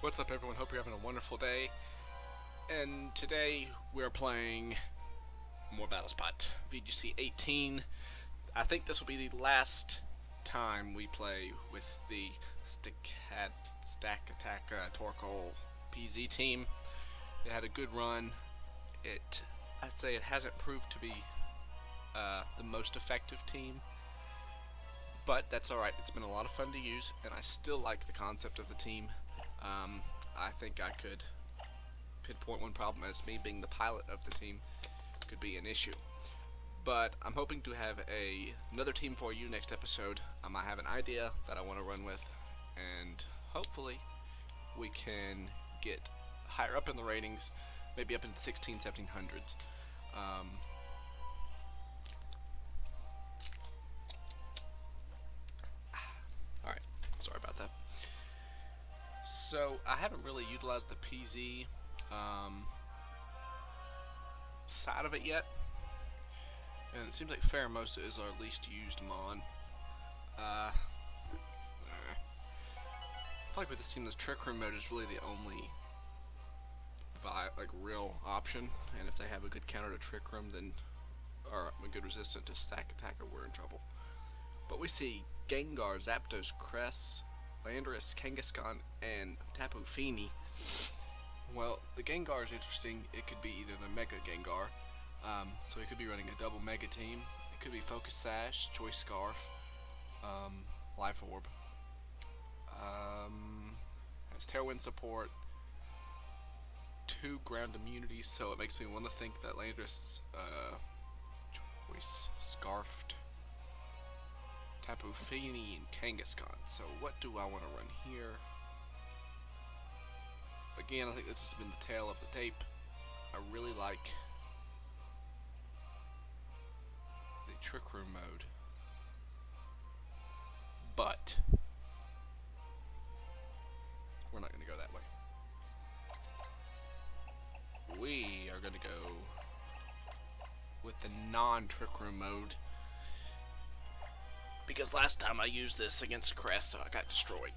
What's up, everyone? Hope you're having a wonderful day. And today we're playing more Battlespot VGC 18. I think this will be the last time we play with the Stack Attack Torkoal PZ team. It had a good run. I'd say it hasn't proved to be the most effective team, but that's alright. It's been a lot of fun to use, and I still like the concept of the team. I think I could pinpoint one problem as me being the pilot of the team could be an issue. But I'm hoping to have another team for you next episode. I have an idea that I want to run with, and hopefully we can get higher up in the ratings, maybe up into the 1700s. Alright, sorry about that. So I haven't really utilized the PZ side of it yet, and it seems like Pheromosa is our least used mon. I feel like with this team, this Trick Room mode is really the only real option, and if they have a good counter to Trick Room, then or a good resistant to Stack Attacker, we're in trouble. But we see Gengar, Zapdos, Cress, Landorus, Kangaskhan, and Tapu Fini. Well, the Gengar is interesting. It could be either the Mega Gengar, so it could be running a double Mega team. It could be Focus Sash, Choice Scarf, Life Orb. Has Tailwind support, 2 ground immunities, so it makes me want to think that Landorus Choice Scarfed Tapu Fini and Kangaskhan. So what do I want to run here? Again, I think this has been the tail of the tape. I really like the Trick Room mode, but we're not going to go that way. We are going to go with the non-Trick Room mode, because last time I used this against Crest, so I got destroyed.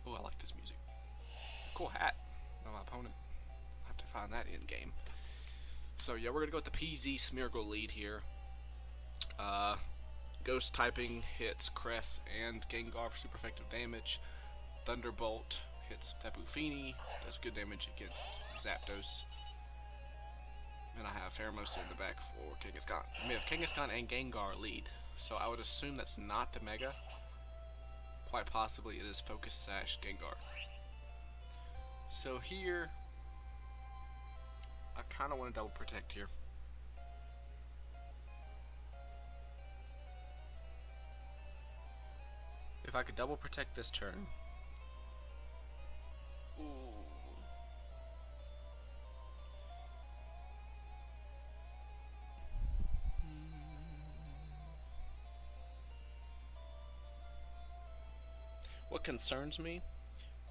Oh, I like this music. Cool hat on my opponent. I have to find that in game. So yeah, we're gonna go with the PZ Smeargle lead here. Ghost typing hits Crest and Gengar for super effective damage. Thunderbolt hits Tapu Fini, does good damage against Zapdos. And I have Pheromosa in the back for Kangaskhan. We have Kangaskhan and Gengar lead, so I would assume that's not the Mega. Quite possibly it is Focus Sash Gengar. So here, I kind of want to double protect here. If I could double protect this turn. Ooh. What concerns me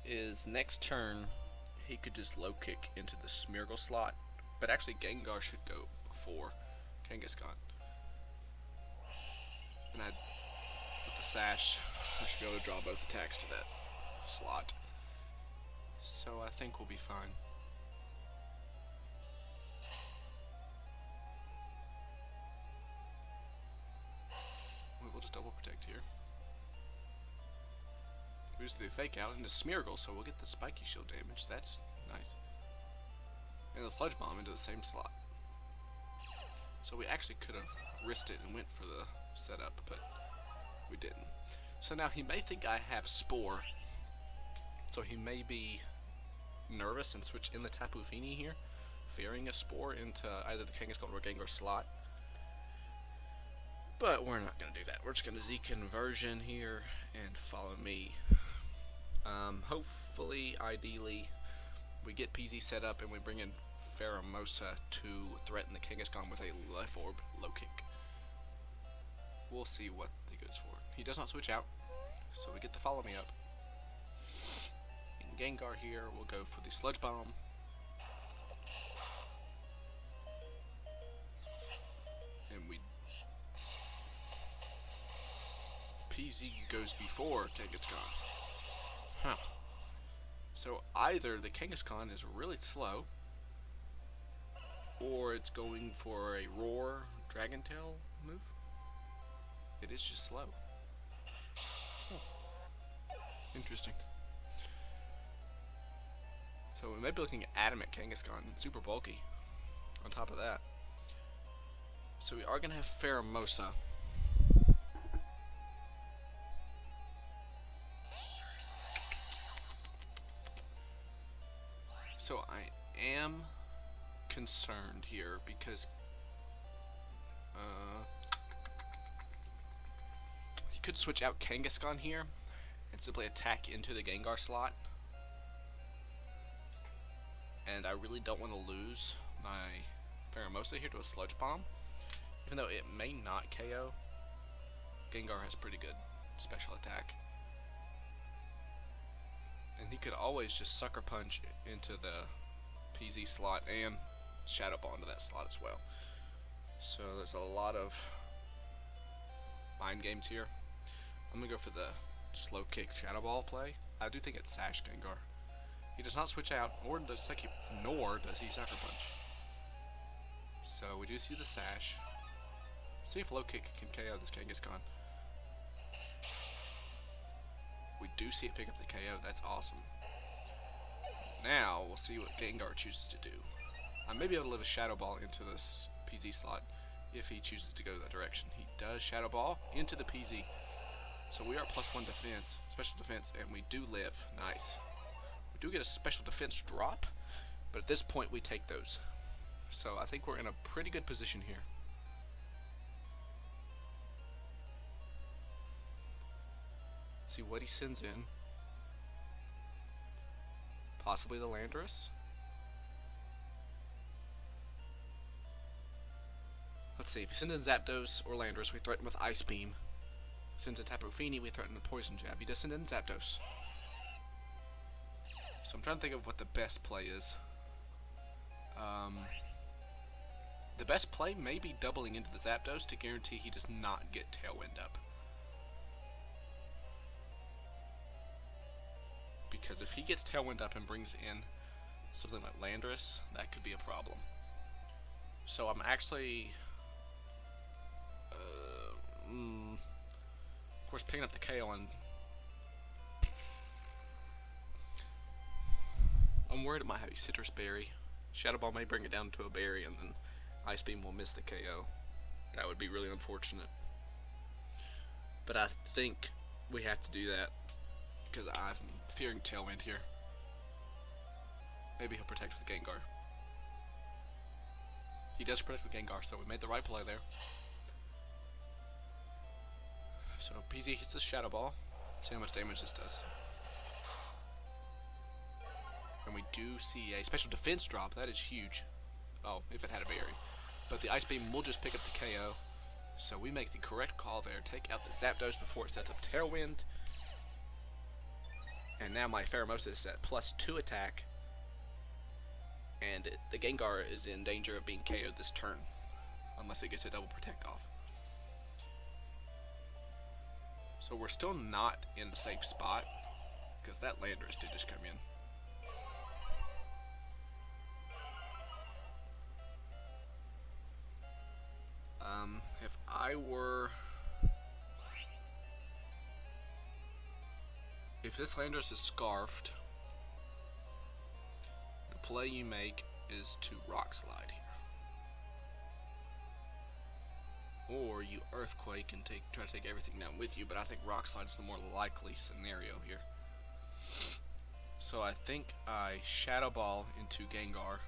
is next turn he could just low kick into the Smeargle slot, but actually Gengar should go before Kangaskhan. And with the Sash, I should be able to draw both attacks to that slot. So I think we'll be fine. We'll just double protect here. Use the Fake Out into Smeargle, so we'll get the Spiky Shield damage. That's nice. And the Sludge Bomb into the same slot. So we actually could have risked it and went for the setup, but we didn't. So now he may think I have Spore. So he may be nervous and switch in the Tapu Fini here, fearing a Spore into either the Kangaskhan or Gengar slot. But we're not going to do that. We're just going to Z conversion here and follow me. Hopefully, ideally, we get PZ set up and we bring in Pheromosa to threaten the Kangaskhan with a Life Orb low kick. We'll see what he goes for. He does not switch out, so we get to follow me up. In Gengar here, we'll go for the Sludge Bomb. And we PZ goes before Kangaskhan. Huh. So either the Kangaskhan is really slow, or it's going for a Roar Dragon Tail move. It is just slow. Oh. Interesting. So we may be looking at Adamant Kangaskhan, super bulky on top of that. So we are going to have Pheromosa. So I am concerned here because you could switch out Kangaskhan here and simply attack into the Gengar slot. And I really don't want to lose my Pheromosa here to a Sludge Bomb. Even though it may not KO, Gengar has pretty good special attack. And he could always just Sucker Punch into the PZ slot and Shadow Ball into that slot as well. So there's a lot of mind games here. I'm going to go for the slow kick Shadow Ball play. I do think it's Sash Gengar. He does not switch out, nor does he Sucker Punch. So we do see the Sash. See if low kick can KO this Kangaskhan. We do see it pick up the KO. That's awesome. Now we'll see what Gengar chooses to do. I may be able to live a Shadow Ball into this PZ slot if he chooses to go that direction. He does Shadow Ball into the PZ. So we are +1 defense, special defense, and we do live. Nice. We do get a special defense drop, but at this point we take those. So I think we're in a pretty good position here. Let's see what he sends in. Possibly the Landorus. Let's see, if he sends in Zapdos or Landorus, we threaten with Ice Beam. Sends in Tapu Fini, we threaten with Poison Jab. He does send in Zapdos. So I'm trying to think of what the best play is. The best play may be doubling into the Zapdos to guarantee he does not get Tailwind up. Because if he gets Tailwind up and brings in something like Landorus, that could be a problem. So I'm actually of course picking up the KO on. I'm worried it might have a Citrus Berry. Shadow Ball may bring it down to a berry and then Ice Beam will miss the KO. That would be really unfortunate. But I think we have to do that because I'm fearing Tailwind here. Maybe he'll protect with Gengar. He does protect with Gengar, so we made the right play there. So PZ hits the Shadow Ball. See how much damage this does. And we do see a special defense drop. That is huge. Oh, if it had a berry. But the Ice Beam will just pick up the KO. So we make the correct call there. Take out the Zapdos before it sets up Tailwind. And now my Pheromosa is at +2 attack. And the Gengar is in danger of being KO'd this turn. Unless it gets a double protect off. So we're still not in the safe spot. Because that Landorus did just come in. If I were... If this Landorus is Scarfed, the play you make is to Rock Slide here. Or you Earthquake and try to take everything down with you, but I think Rock Slide is the more likely scenario here. So I think I Shadow Ball into Gengar.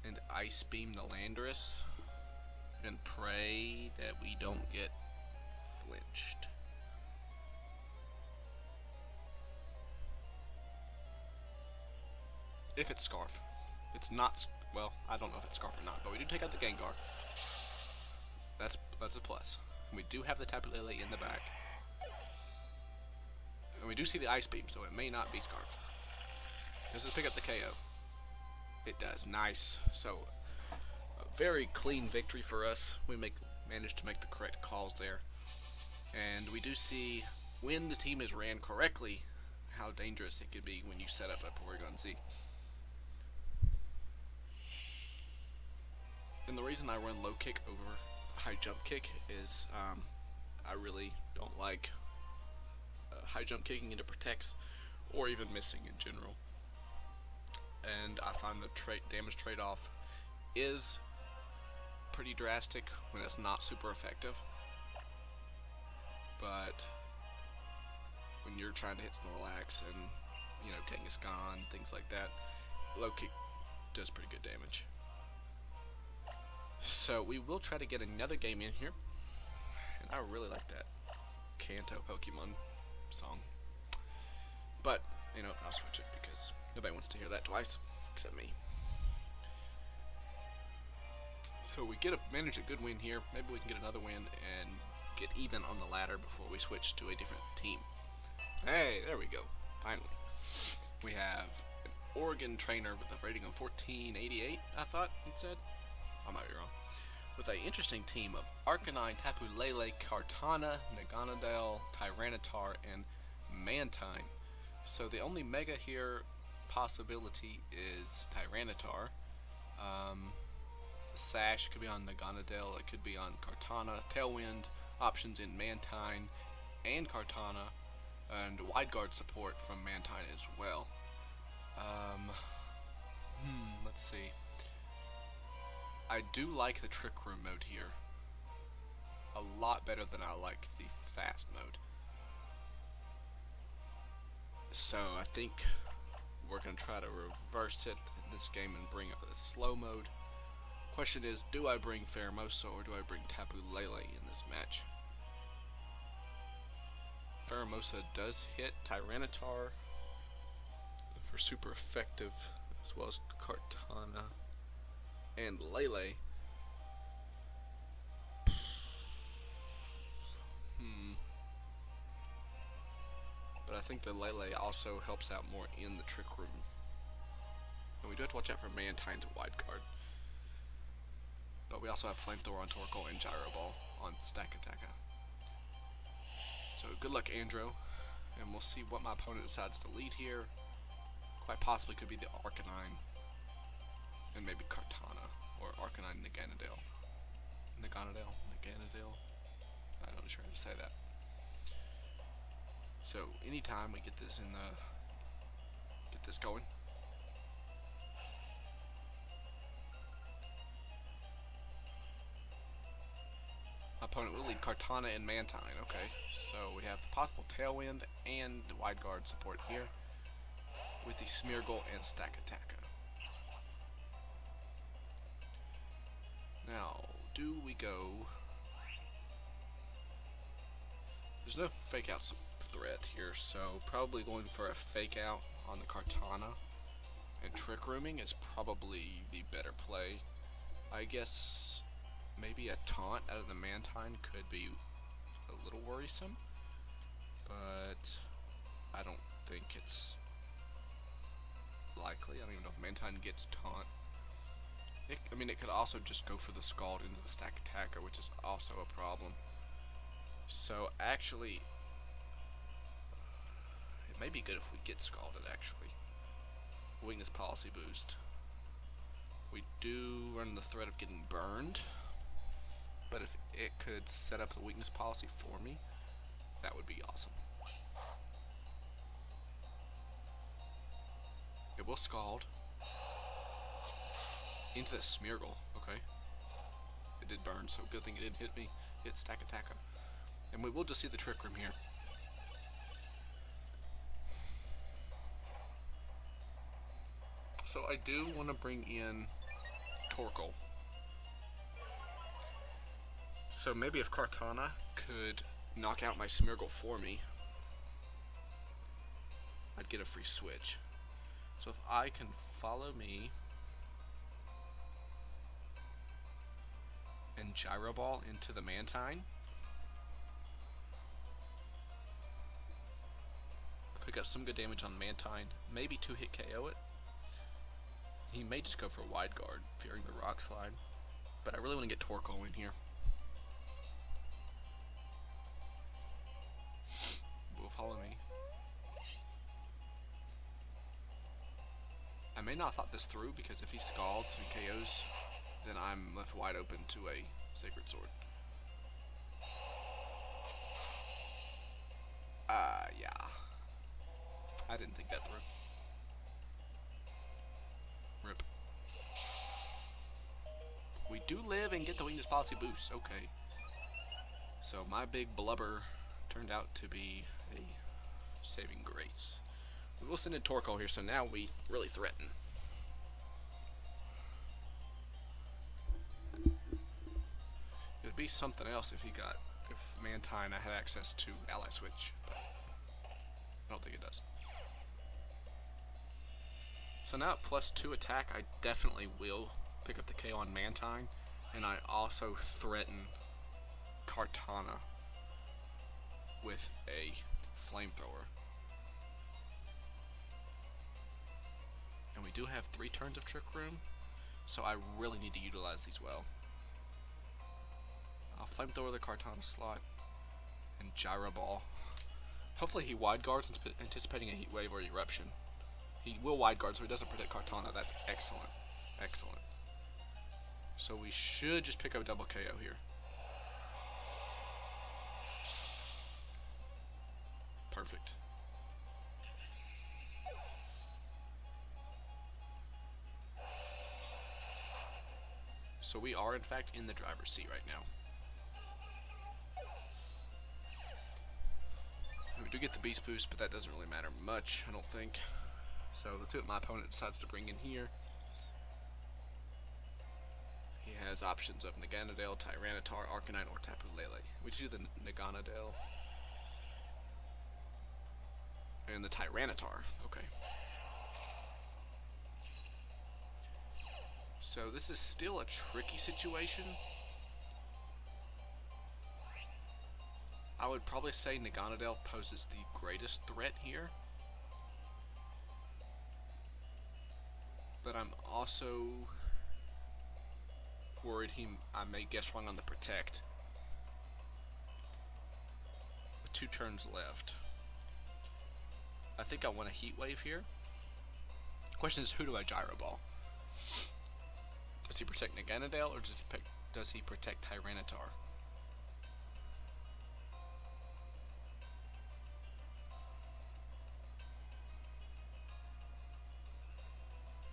And Ice Beam the Landorus. And pray that we don't get flinched. If it's Scarf. It's not, well, I don't know if it's Scarf or not, but we do take out the Gengar. That's a plus. And we do have the Tapu Lele in the back. And we do see the Ice Beam, so it may not be Scarf. Does it pick up the KO? It does. Nice. So, a very clean victory for us. We managed to make the correct calls there. And we do see when the team is ran correctly, how dangerous it could be when you set up a porygon-z. And the reason I run low kick over high jump kick is I really don't like high jump kicking into protects or even missing in general. And I find the damage trade-off is pretty drastic when it's not super effective. But when you're trying to hit Snorlax and, you know, Kangaskhan, things like that, low kick does pretty good damage. So we will try to get another game in here. And I really like that Kanto Pokemon song. But, you know, I'll switch it because nobody wants to hear that twice, except me. So we manage a good win here. Maybe we can get another win and get even on the ladder before we switch to a different team. Hey, there we go. Finally. We have an Oregon trainer with a rating of 1488, I thought it said. I might be wrong. With an interesting team of Arcanine, Tapu Lele, Kartana, Naganadel, Tyranitar, and Mantine. So the only Mega here possibility is Tyranitar. The Sash could be on Naganadel, it could be on Kartana. Tailwind options in Mantine and Kartana, and Wide Guard support from Mantine as well. Let's see. I do like the Trick Room mode here a lot better than I like the fast mode. So I think we're going to try to reverse it in this game and bring up the slow mode. Question is, do I bring Pheromosa or do I bring Tapu Lele in this match? Pheromosa does hit Tyranitar for super effective, as well as Kartana and Lele. But I think the Lele also helps out more in the Trick Room. And we do have to watch out for Mantine's Wide Guard. But we also have Flamethrower on Torkoal and Gyro Ball on Stakataka. So good luck, Andrew. And we'll see what my opponent decides to lead here. Quite possibly could be the Arcanine. And maybe Kartana. Or Arcanine Naganadel. Naganadel? I'm not sure how to say that. So anytime we get this going. My opponent will lead Kartana and Mantine. Okay, so we have possible Tailwind and Wide Guard support here with the Smeargle and Stakataka. Now, do we go? There's no fake out threat here, so probably going for a fake out on the Kartana and Trick Rooming is probably the better play. I guess maybe a taunt out of the Mantine could be a little worrisome, but I don't think it's likely. I don't even know if Mantine gets taunt. It could also just go for the Scald into the Stakataka, which is also a problem. So actually, it may be good if we get Scalded actually. Weakness policy boost. We do run the threat of getting burned, but if it could set up the weakness policy for me, that would be awesome. It will Scald into the Smeargle. Okay, it did burn, so good thing it didn't hit me. Hit Stakataka, and we will just see the Trick Room here. So I do want to bring in Torkoal. So maybe if Kartana could knock out my Smeargle for me, I'd get a free switch. So if I can follow me and Gyro Ball into the Mantine, pick up some good damage on Mantine, maybe 2-hit KO it. He may just go for a Wide Guard, fearing the Rock Slide, but I really want to get Torkoal in here. may not have thought this through, because if he scalds and KOs, then I'm left wide open to a Sacred Sword. Yeah. I didn't think that through. Rip. We do live and get the weakness policy boost. Okay. So my big blubber turned out to be a saving grace. We will send in Torkoal here, so now we really threaten. It'd be something else if Mantine had access to Ally Switch, but I don't think it does. So now at +2 attack, I definitely will pick up the KO on Mantine, and I also threaten Kartana with a flamethrower. And we do have 3 turns of Trick Room, so I really need to utilize these well. I'll flamethrower the Kartana slot and Gyro Ball. Hopefully he wide guards, anticipating a Heat Wave or Eruption. He will wide guard, so he doesn't protect Kartana. That's excellent. Excellent. So we should just pick up a double KO here. Perfect. So we are in fact in the driver's seat right now. We do get the beast boost, but that doesn't really matter much, I don't think. So let's see what my opponent decides to bring in here. He has options of Naganadel, Tyranitar, Arcanine, or Tapu Lele. We do the Naganadel and the Tyranitar. Okay. So this is still a tricky situation. I would probably say Naganadel poses the greatest threat here. But I'm also worried I may guess wrong on the Protect. With 2 turns left. I think I want a Heat Wave here. The question is, who do I Gyro Ball? Does he protect Naganadel, or does he protect Tyranitar?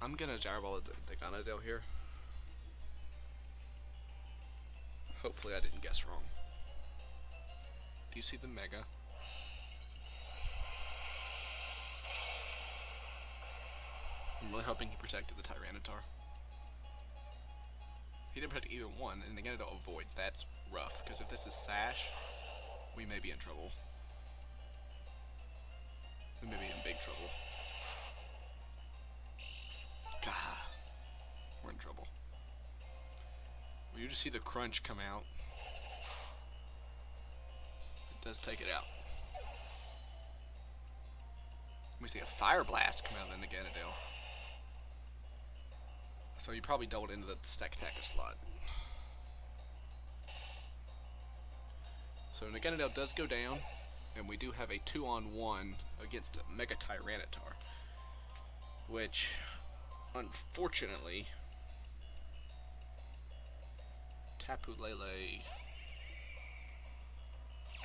I'm gonna Gyro Ball the Naganadel here. Hopefully I didn't guess wrong. Do you see the Mega? I'm really hoping he protected the Tyranitar. He didn't protect either one, and Naganadel avoids. That's rough, because if this is Sash, we may be in trouble. We may be in big trouble. God, we're in trouble. We do just see the crunch come out. It does take it out. We see a Fire Blast come out of the Naganadel. So you probably doubled into the Stack Attacker slot. So Naganadel does go down, and we do have a 2-on-1 against the Mega Tyranitar, which, unfortunately, Tapu Lele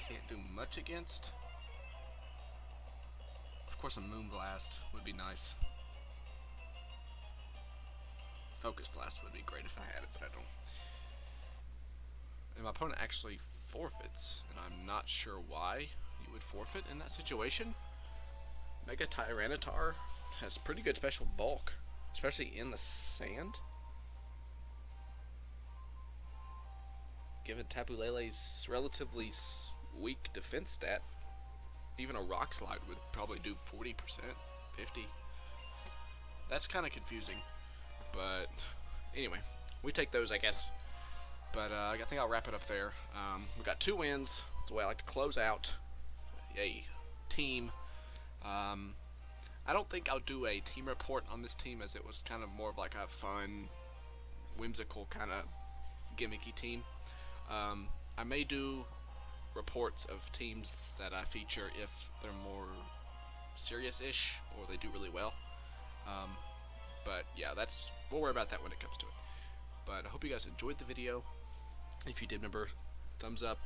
can't do much against. Of course, a Moonblast would be nice. Focus Blast would be great if I had it, but I don't. And my opponent actually forfeits, and I'm not sure why you would forfeit in that situation. Mega Tyranitar has pretty good special bulk, especially in the sand. Given Tapu Lele's relatively weak defense stat, even a Rock Slide would probably do 40%, 50%. That's kind of confusing. But anyway, we take those, I guess. But I think I'll wrap it up there. We've got 2 wins. That's the way I like to close out a team. I don't think I'll do a team report on this team, as it was kind of more of like a fun, whimsical kind of gimmicky team. I may do reports of teams that I feature if they're more serious-ish or they do really well. But yeah, we'll worry about that when it comes to it. But I hope you guys enjoyed the video. If you did, remember, thumbs up,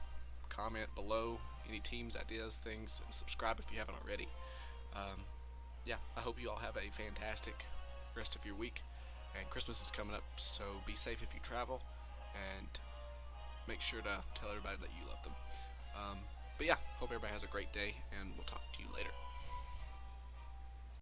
comment below any teams, ideas, things, and subscribe if you haven't already. Yeah, I hope you all have a fantastic rest of your week. And Christmas is coming up, so be safe if you travel, and make sure to tell everybody that you love them. But yeah, hope everybody has a great day, and we'll talk to you later.